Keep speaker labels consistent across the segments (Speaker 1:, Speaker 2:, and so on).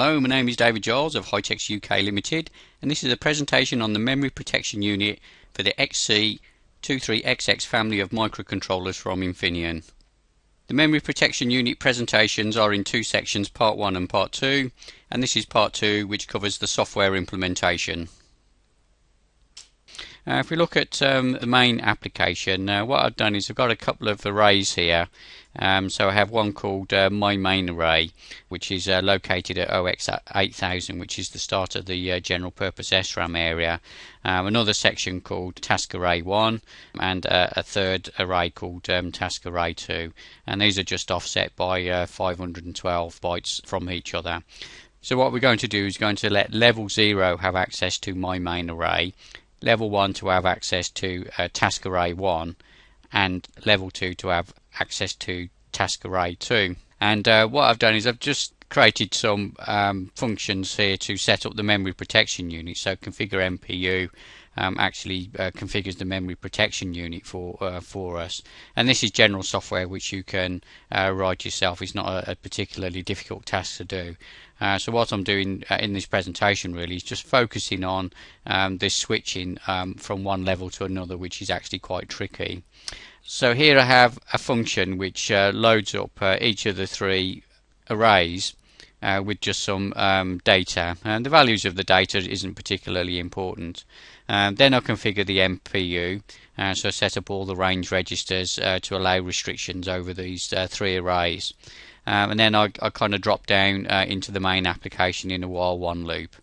Speaker 1: Hello, my name is David Giles of High-Techs UK Limited, and this is a presentation on the memory protection unit for the XC23XX family of microcontrollers from Infineon. The memory protection unit presentations are in two sections, part 1 and part 2, and this is part 2, which covers the software implementation. If we look at the main application, what I've done is I've got a couple of arrays here. So I have one called My Main Array, which is located at OX8000, which is the start of the general purpose SRAM area. Another section called Task Array 1, and a third array called Task Array 2. And these are just offset by 512 bytes from each other. So what we're going to do is going to let level 0 have access to My Main Array, level 1 to have access to Task Array 1, and level 2 to have access to Task Array 2. And what I've done is I've just created some functions here to set up the memory protection unit. So configure MPU actually configures the memory protection unit for us, and this is general software which you can write yourself. It's not a particularly difficult task to do. So what I'm doing in this presentation really is just focusing on this switching from one level to another, which is actually quite tricky. So here I have a function which loads up each of the three arrays with just some data, and the values of the data isn't particularly important. Then I configure the MPU, so set up all the range registers to allow restrictions over these three arrays. And then I kind of drop down into the main application in a while one loop.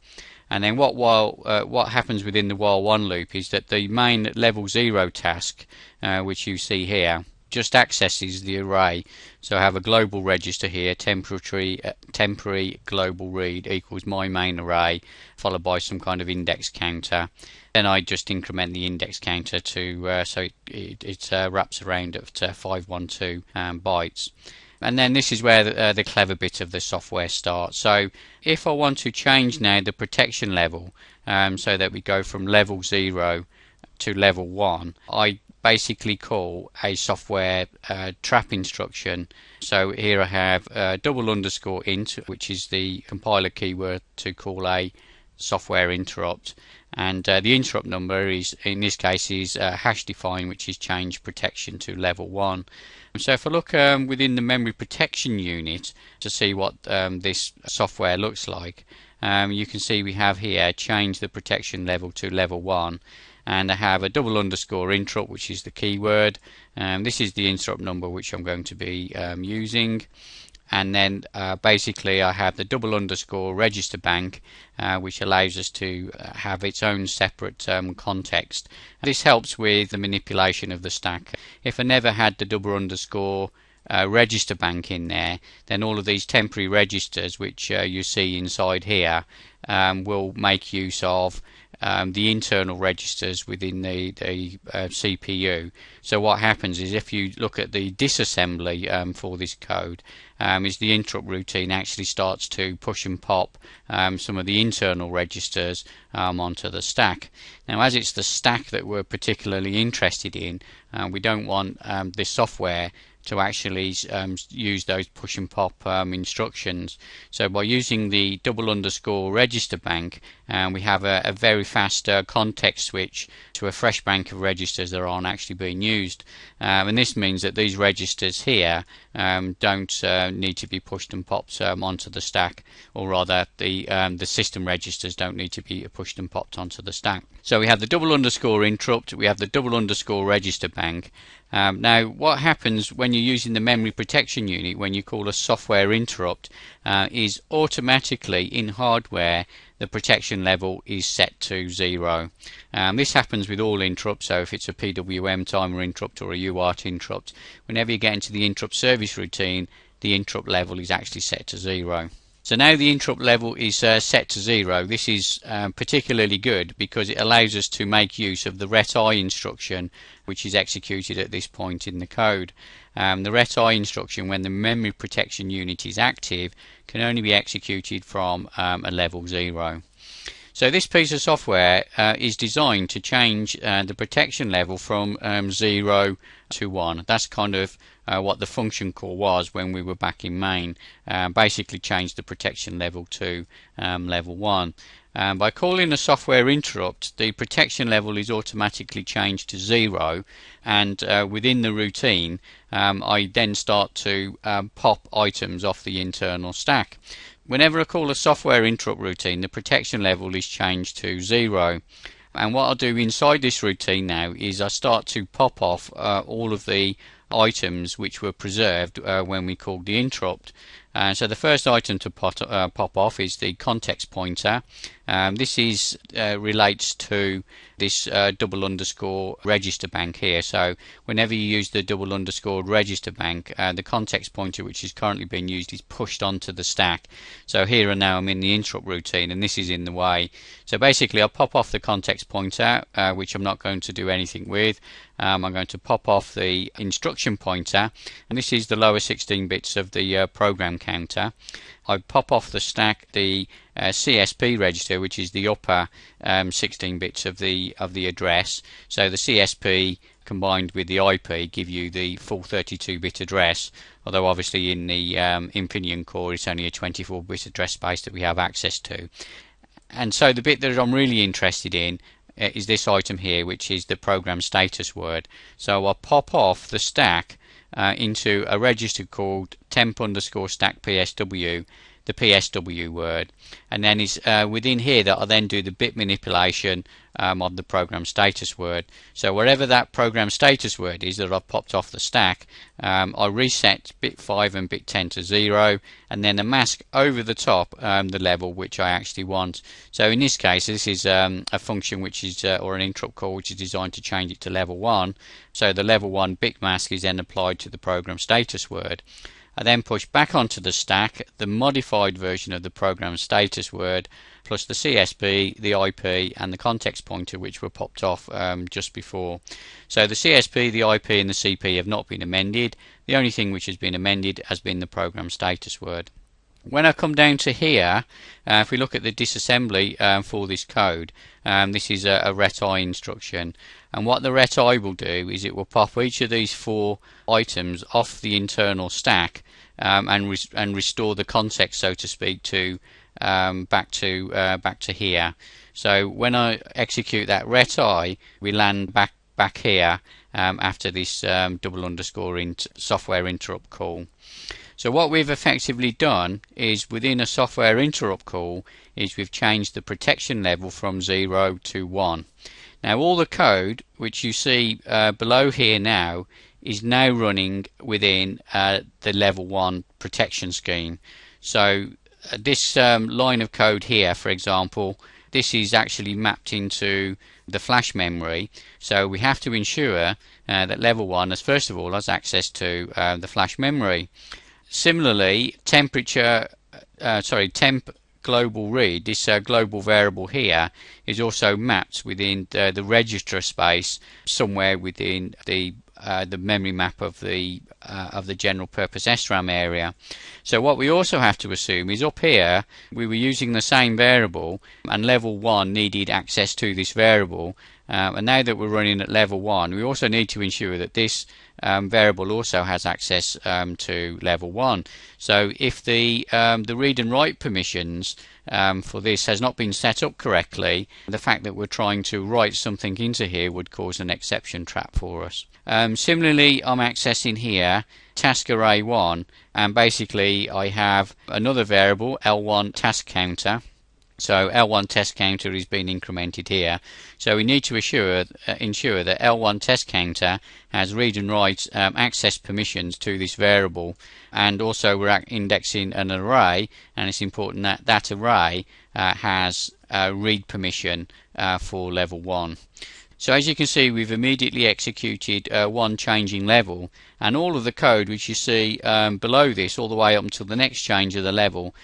Speaker 1: And then what happens within the while one loop is that the main level 0 task, which you see here, just accesses the array. So I have a global register here, temporary global read equals my main array, followed by some kind of index counter. Then I just increment the index counter to so it wraps around at 512 bytes. And then this is where the clever bit of the software starts. So if I want to change now the protection level, so that we go from level 0 to level 1, I basically call a software trap instruction. So here I have double underscore int, which is the compiler keyword to call a software interrupt, and the interrupt number is, in this case, is hash define, which is change protection to level 1. So if I look within the memory protection unit to see what this software looks like, you can see we have here change the protection level to level 1, and I have a double underscore interrupt, which is the keyword. This is the interrupt number which I'm going to be using. And then basically I have the double underscore register bank, which allows us to have its own separate context. This helps with the manipulation of the stack. If I never had the double underscore register bank in there, then all of these temporary registers which you see inside here will make use of the internal registers within the CPU. So what happens is, if you look at the disassembly for this code, is the interrupt routine actually starts to push and pop some of the internal registers onto the stack. Now, as it's the stack that we're particularly interested in, we don't want this software to actually use those push and pop instructions. So by using the double underscore register bank, we have a very fast context switch to a fresh bank of registers that aren't actually being used, and this means that these registers here don't need to be pushed and popped onto the stack, or rather the system registers don't need to be pushed and popped onto the stack. So we have the double underscore interrupt, we have the double underscore register bank. Now what happens when you're using the memory protection unit, when you call a software interrupt, is automatically in hardware the protection level is set to 0. This happens with all interrupts, so if it's a PWM timer interrupt or a UART interrupt, whenever you get into the interrupt service routine, the interrupt level is actually set to 0. So now the interrupt level is set to 0. This is particularly good because it allows us to make use of the ret-i instruction, which is executed at this point in the code. The ret-i instruction, when the memory protection unit is active, can only be executed from a level 0. So this piece of software is designed to change the protection level from 0 to 1. That's kind of what the function call was when we were back in main. Basically changed the protection level to level 1. By calling a software interrupt, the protection level is automatically changed to 0, and within the routine I then start to pop items off the internal stack. Whenever I call a software interrupt routine, the protection level is changed to 0. And what I'll do inside this routine now is I start to pop off all of the items which were preserved when we called the interrupt. So the first item to pop off is the context pointer. This relates to this double underscore register bank here. So whenever you use the double underscore register bank, the context pointer which is currently being used is pushed onto the stack. So here and now I'm in the interrupt routine and this is in the way. So basically I'll pop off the context pointer, which I'm not going to do anything with. I'm going to pop off the instruction pointer, and this is the lower 16 bits of the program counter. I pop off the stack the CSP register, which is the upper 16 bits of the address. So the CSP combined with the IP give you the full 32-bit address, although obviously in the Infineon core it's only a 24-bit address space that we have access to. And so the bit that I'm really interested in is this item here, which is the program status word. So I'll pop off the stack into a register called temp underscore stack PSW, the PSW word, and then it's within here that I'll then do the bit manipulation of the program status word. So wherever that program status word is that I've popped off the stack, I reset bit 5 and bit 10 to 0, and then a mask over the top the level which I actually want. So in this case this is a function which is or an interrupt call which is designed to change it to level 1. So the level 1 bit mask is then applied to the program status word. I then push back onto the stack the modified version of the program status word plus the CSP, the IP and the context pointer which were popped off just before. So the CSP, the IP and the CP have not been amended. The only thing which has been amended has been the program status word. When I come down to here, if we look at the disassembly for this code, this is a ret-i instruction, and what the ret-i will do is it will pop each of these 4 items off the internal stack and restore the context, so to speak, to back to here. So when I execute that ret-i, we land back here after this double underscore software interrupt call. So what we've effectively done is within a software interrupt call is we've changed the protection level from 0 to 1. Now all the code which you see below here now is now running within the level 1 protection scheme. So this line of code here, for example, this is actually mapped into the flash memory, so we have to ensure that level 1 has first of all has access to the flash memory. Similarly, temp global read, this global variable here, is also mapped within the register space somewhere within the memory map of the general purpose SRAM area. So what we also have to assume is up here we were using the same variable and level 1 needed access to this variable, and now that we're running at level 1 we also need to ensure that this variable also has access to level 1. So if the read and write permissions for this has not been set up correctly, the fact that we're trying to write something into here would cause an exception trap for us. Similarly, I'm accessing here task array 1, and basically I have another variable, L1 task counter. So L1 test counter is being incremented here. So we need to ensure that L1 test counter has read and write access permissions to this variable, and also we're indexing an array, and it's important that that array has read permission for level 1. So as you can see, we've immediately executed one changing level, and all of the code which you see below this all the way up until the next change of the level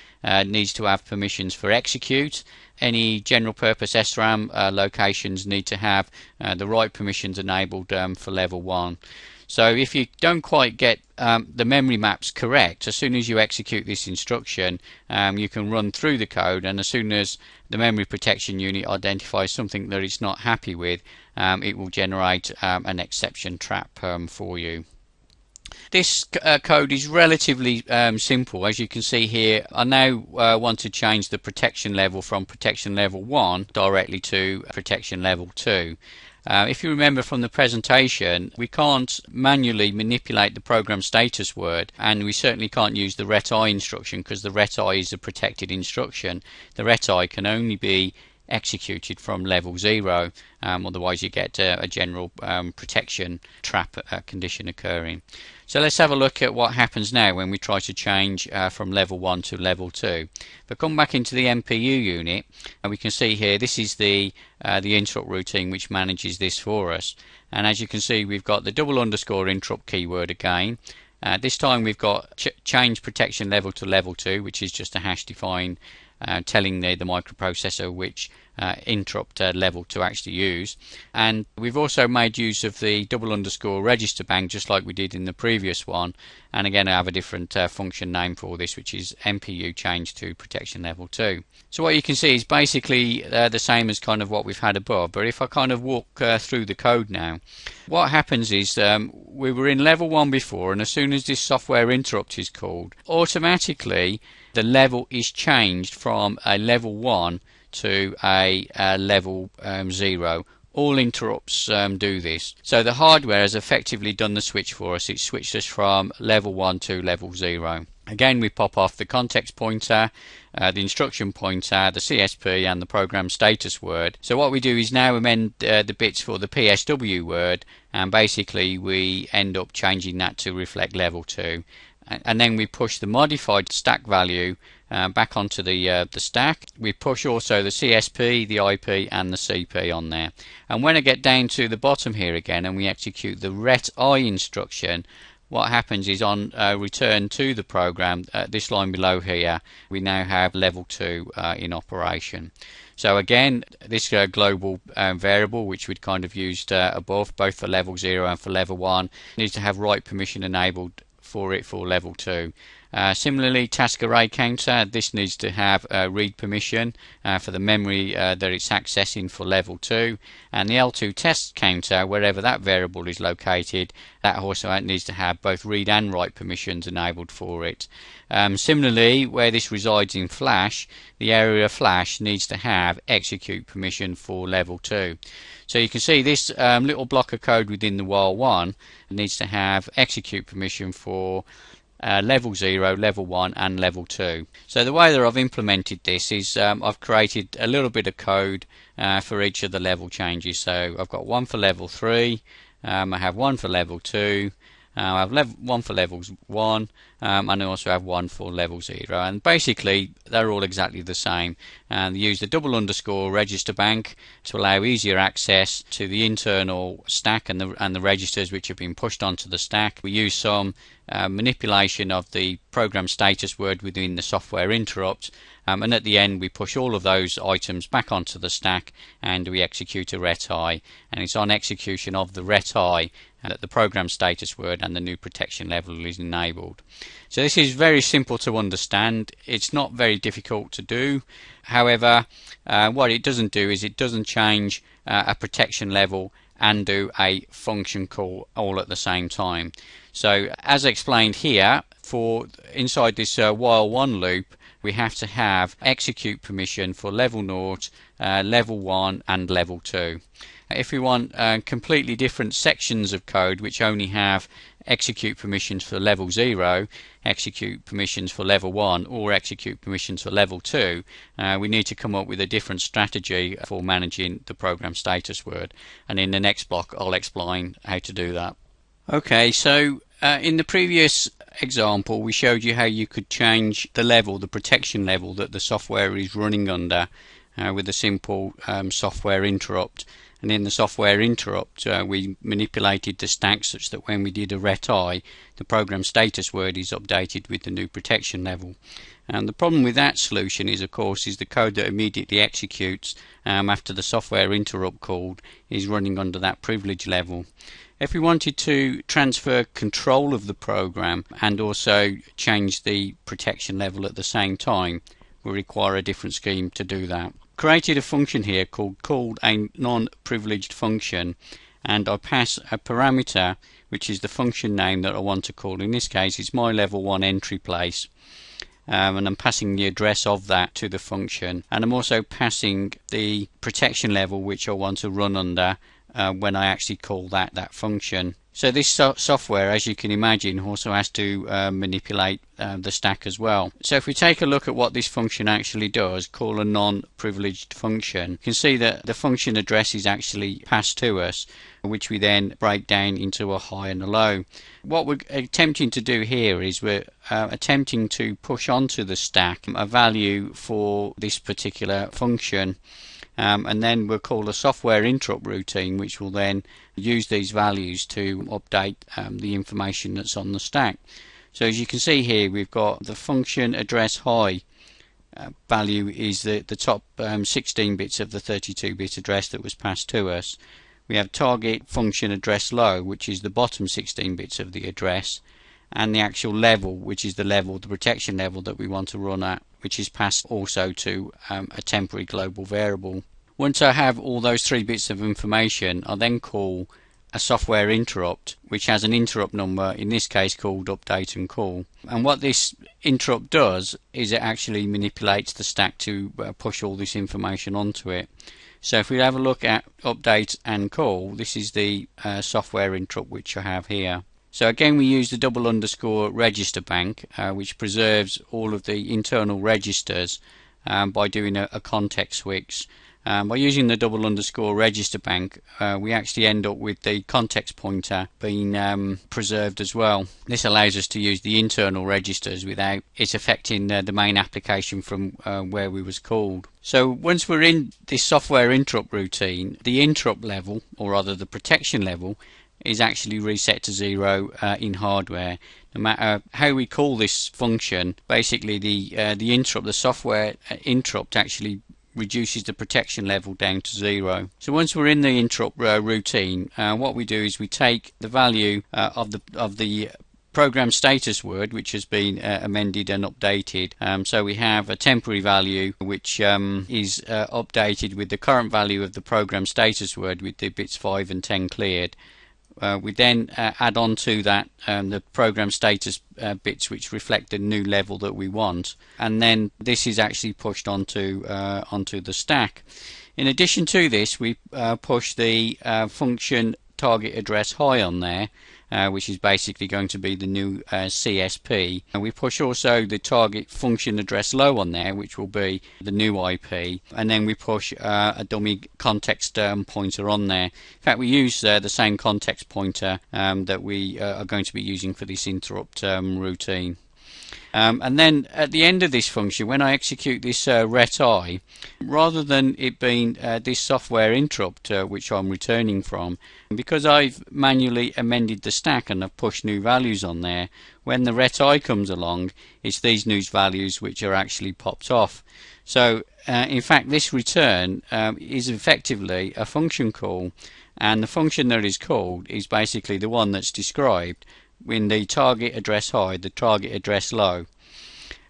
Speaker 1: needs to have permissions for execute. Any general purpose SRAM locations need to have the right permissions enabled for level 1. So if you don't quite get the memory maps correct, as soon as you execute this instruction, you can run through the code, and as soon as the memory protection unit identifies something that it's not happy with, it will generate an exception trap for you. This code is relatively simple. As you can see here, I now want to change the protection level from protection level 1 directly to protection level 2. If you remember from the presentation, we can't manually manipulate the program status word, and we certainly can't use the ret-i instruction because the ret-i is a protected instruction. The ret-i can only be executed from level 0, otherwise you get a general protection trap condition occurring. So let's have a look at what happens now when we try to change from level 1 to level 2. But come back into the MPU unit, and we can see here this is the interrupt routine which manages this for us. And as you can see, we've got the double underscore interrupt keyword again. This time we've got change protection level to level 2, which is just a hash define telling the microprocessor which interrupt level to actually use. And we've also made use of the double underscore register bank just like we did in the previous one, and again I have a different function name for this, which is MPU change to protection level 2. So what you can see is basically the same as kind of what we've had above, but if I kind of walk through the code now, what happens is we were in level 1 before, and as soon as this software interrupt is called, automatically the level is changed from a level 1 to a level 0. All interrupts do this. So the hardware has effectively done the switch for us. It switched us from level 1 to level 0. Again, we pop off the context pointer, the instruction pointer, the CSP and the program status word. So what we do is now amend the bits for the PSW word, and basically we end up changing that to reflect level 2. And then we push the modified stack value back onto the stack. We push also the CSP, the IP and the CP on there. And when I get down to the bottom here again and we execute the ret-i instruction, what happens is on return to the program, this line below here, we now have level 2 in operation. So again, this global variable, which we'd kind of used above, both for level 0 and for level 1, needs to have write permission enabled for it for level 2. Similarly, task array counter, this needs to have read permission for the memory that it's accessing for level 2, and the L2 test counter, wherever that variable is located, that also needs to have both read and write permissions enabled for it. Similarly, where this resides in flash, the area of flash needs to have execute permission for level 2. So you can see this little block of code within the while one needs to have execute permission for level 0, level 1 and level 2. So the way that I've implemented this is I've created a little bit of code for each of the level changes. So I've got one for level 3, I have one for level 2, I have one for levels 1, and I also have one for level 0, and basically they're all exactly the same. And use the double underscore register bank to allow easier access to the internal stack and the registers which have been pushed onto the stack. We use some manipulation of the program status word within the software interrupt, and at the end we push all of those items back onto the stack and we execute a ret-i, and it's on execution of the ret-i that the program status word and the new protection level is enabled. So this is very simple to understand. It's not very difficult to do. However, what it doesn't do is it doesn't change a protection level and do a function call all at the same time. So as explained here, for inside this while one loop, we have to have execute permission for level 0, level 1 and level 2. If we want completely different sections of code which only have execute permissions for level 0, execute permissions for level 1 or execute permissions for level 2, we need to come up with a different strategy for managing the program status word, and in the next block I'll explain how to do that. Okay, so in the previous example we showed you how you could change the level, the protection level that the software is running under with a simple software interrupt. And in the software interrupt we manipulated the stack such that when we did a ret-i, the program status word is updated with the new protection level. And the problem with that solution is, of course, is the code that immediately executes after the software interrupt called is running under that privilege level. If we wanted to transfer control of the program and also change the protection level at the same time, we require a different scheme to do that. Created a function here called a non-privileged function, and I pass a parameter which is the function name that I want to call. In this case it's my level 1 entry place, and I'm passing the address of that to the function, and I'm also passing the protection level which I want to run under when I actually call that function. So this software, as you can imagine, also has to manipulate the stack as well. So if we take a look at what this function actually does, call a non-privileged function, you can see that the function address is actually passed to us, which we then break down into a high and a low. What we're attempting to do here is we're attempting to push onto the stack a value for this particular function. And then we'll call a software interrupt routine, which will then use these values to update the information that's on the stack. So as you can see here, we've got the function address high value is the top 16 bits of the 32-bit address that was passed to us. We have target function address low, which is the bottom 16 bits of the address, and the actual level, which is the protection level that we want to run at, which is passed also to a temporary global variable. Once I have all those 3 bits of information, I then call a software interrupt, which has an interrupt number, in this case called update and call. And what this interrupt does is it actually manipulates the stack to push all this information onto it. So if we have a look at update and call, this is the software interrupt which I have here. So again, we use the double underscore register bank, which preserves all of the internal registers by doing a context switch. By using the double underscore register bank, we actually end up with the context pointer being preserved as well. This allows us to use the internal registers without it affecting the main application from where we was called. So once we're in this software interrupt routine, the interrupt level, or rather the protection level, is actually reset to 0 in hardware. No matter how we call this function, basically the software interrupt actually reduces the protection level down to 0. So once we're in the interrupt routine, what we do is we take the value of the program status word, which has been amended and updated. So we have a temporary value which is updated with the current value of the program status word with the bits 5 and 10 cleared. We then add on to that the program status bits which reflect the new level that we want, and then this is actually pushed onto the stack. In addition to this, we push the function target address high on there, which is basically going to be the new CSP, and we push also the target function address low on there, which will be the new IP, and then we push a dummy context pointer on there. In fact, we use the same context pointer that we are going to be using for this interrupt routine. And then at the end of this function, when I execute this ret_i, rather than it being this software interrupt which I'm returning from, because I've manually amended the stack and I've pushed new values on there, when the ret_i comes along, it's these new values which are actually popped off. So in fact, this return is effectively a function call, and the function that is called is basically the one that's described in the target address high, the target address low.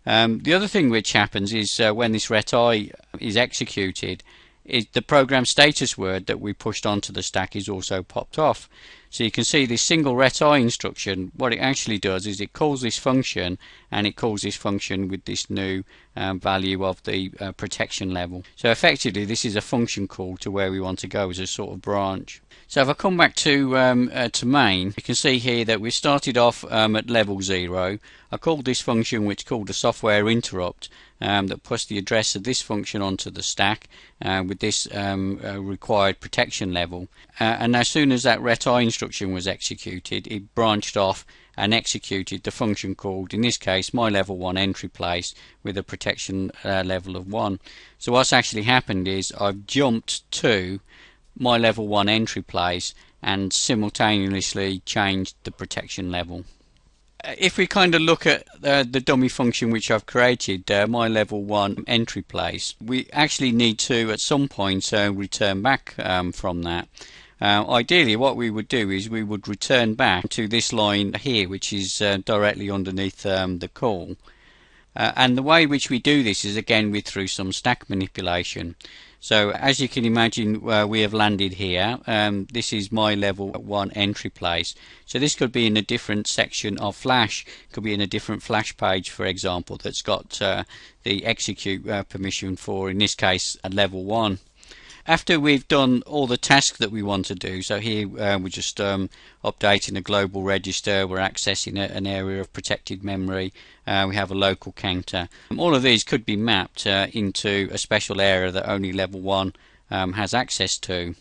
Speaker 1: The other thing which happens is when this ret_i is executed, is the program status word that we pushed onto the stack is also popped off. So you can see this single ret_i instruction, what it actually does is it calls this function, and it calls this function with this new value of the protection level. So effectively this is a function call to where we want to go as a sort of branch. So if I come back to main, you can see here that we started off at level 0. I called this function which called a software interrupt that pushed the address of this function onto the stack with this required protection level. And as soon as that ret_i instruction was executed, it branched off and executed the function called, in this case, my level 1 entry place with a protection level of 1. So what's actually happened is I've jumped to my level 1 entry place and simultaneously changed the protection level. If we kind of look at the dummy function which I've created, my level 1 entry place, we actually need to at some point return back from that. Ideally what we would do is we would return back to this line here, which is directly underneath the call. And the way which we do this is again through some stack manipulation. So as you can imagine, we have landed here. This is my level 1 entry place. So this could be in a different section of Flash. It could be in a different Flash page, for example, that's got the execute permission for, in this case, a level 1. After we've done all the tasks that we want to do, so here we're just updating a global register, we're accessing an area of protected memory, we have a local counter. All of these could be mapped into a special area that only level 1 has access to.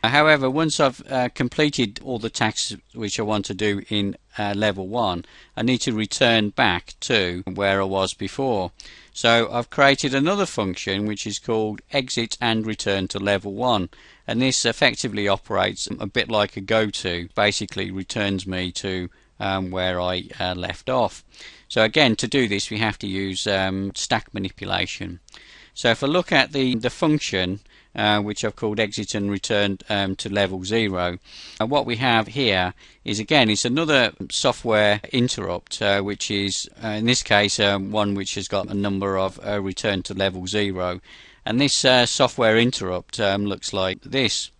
Speaker 1: However, once I've completed all the tasks which I want to do in level 1, I need to return back to where I was before. So I've created another function which is called exit and return to level 1, and this effectively operates a bit like a go-to, basically returns me to where I left off. So again, to do this we have to use stack manipulation. So if I look at the function which I've called exit and return to level 0, what we have here is, again, it's another software interrupt, which is in this case one which has got a number of return to level 0, and this software interrupt looks like this.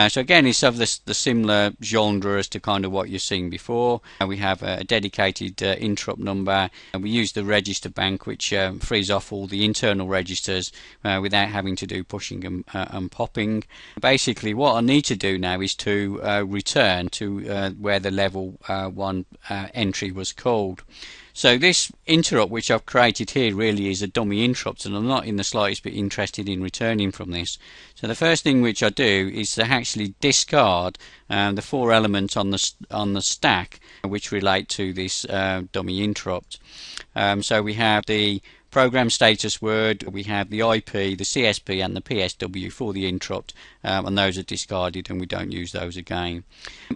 Speaker 1: So again, it's of the similar genre as to kind of what you're seeing before. We have a dedicated interrupt number, and we use the register bank, which frees off all the internal registers without having to do pushing and popping. Basically, what I need to do now is to return to where the level 1 entry was called. So this interrupt which I've created here really is a dummy interrupt, and I'm not in the slightest bit interested in returning from this. So the first thing which I do is to actually discard the 4 elements on the stack which relate to this dummy interrupt. So we have the program status word, we have the IP, the CSP and the PSW for the interrupt, and those are discarded and we don't use those again.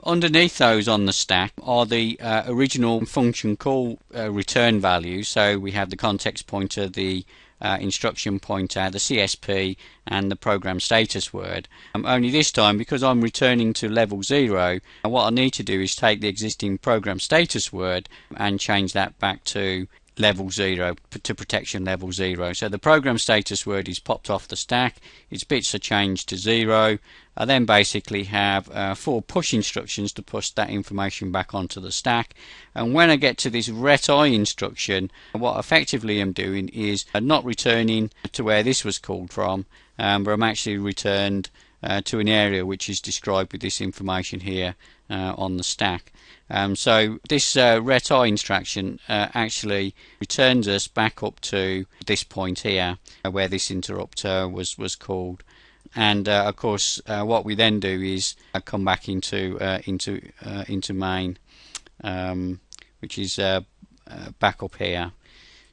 Speaker 1: Underneath those on the stack are the original function call return values. So we have the context pointer, the instruction pointer, the CSP and the program status word. Only this time, because I'm returning to level 0, what I need to do is take the existing program status word and change that back to level 0, to protection level 0. So the program status word is popped off the stack, its bits are changed to 0. I then basically have 4 push instructions to push that information back onto the stack, and when I get to this ret-i instruction, what effectively I'm doing is not returning to where this was called from, but I'm actually returned to an area which is described with this information here on the stack. So this ret-i instruction actually returns us back up to this point here where this interrupt was called, and of course what we then do is come back into main, which is back up here.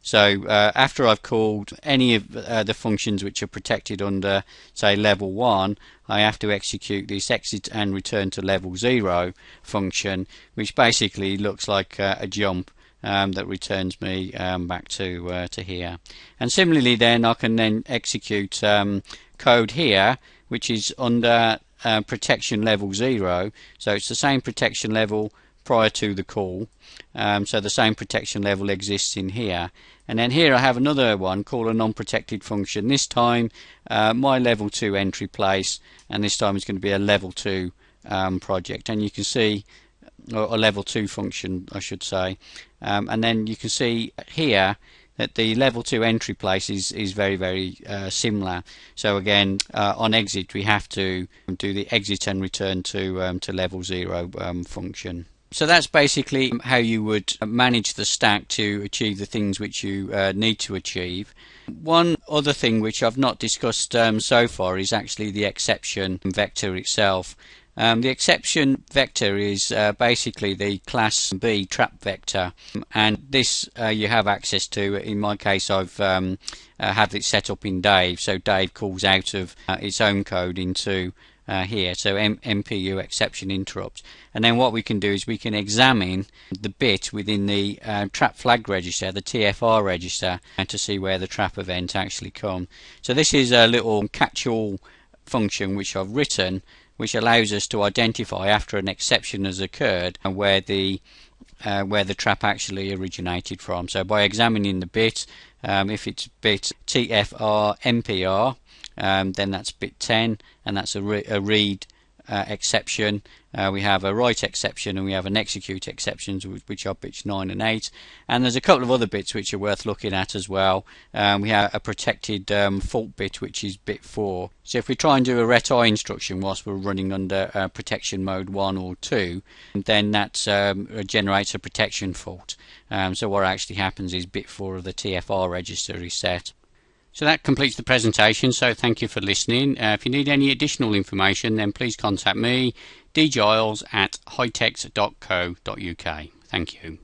Speaker 1: So after I've called any of the functions which are protected under, say, level 1, I have to execute this exit and return to level 0 function, which basically looks like a jump that returns me back to here. And similarly then I can then execute code here which is under protection level 0. So it's the same protection level prior to the call, so the same protection level exists in here. And then here I have another one called a non-protected function, this time my level 2 entry place, and this time it's going to be a level 2 project, and you can see, or a level 2 function I should say, and then you can see here that the level 2 entry place is very similar. So again, on exit we have to do the exit and return to level 0 function. So that's basically how you would manage the stack to achieve the things which you need to achieve. One other thing which I've not discussed so far is actually the exception vector itself. The exception vector is basically the class B trap vector, and this you have access to. In my case I've have it set up in Dave, so Dave calls out of its own code into here, so MPU exception interrupt, and then what we can do is we can examine the bit within the trap flag register, the TFR register, to see where the trap event actually come. So this is a little catch-all function which I've written, which allows us to identify after an exception has occurred and where the where the trap actually originated from. So by examining the bit, if it's bit TFR MPR, then that's bit 10, and that's a read exception. We have a write exception, and we have an execute exceptions, which are bits 9 and 8. And there's a couple of other bits which are worth looking at as well. We have a protected fault bit, which is bit 4. So if we try and do a ret-i instruction whilst we're running under protection mode 1 or 2, then that generates a protection fault. So what actually happens is bit 4 of the TFR register is set. So that completes the presentation, so thank you for listening. If you need any additional information, then please contact me, dgiles@hitex.co.uk. Thank you.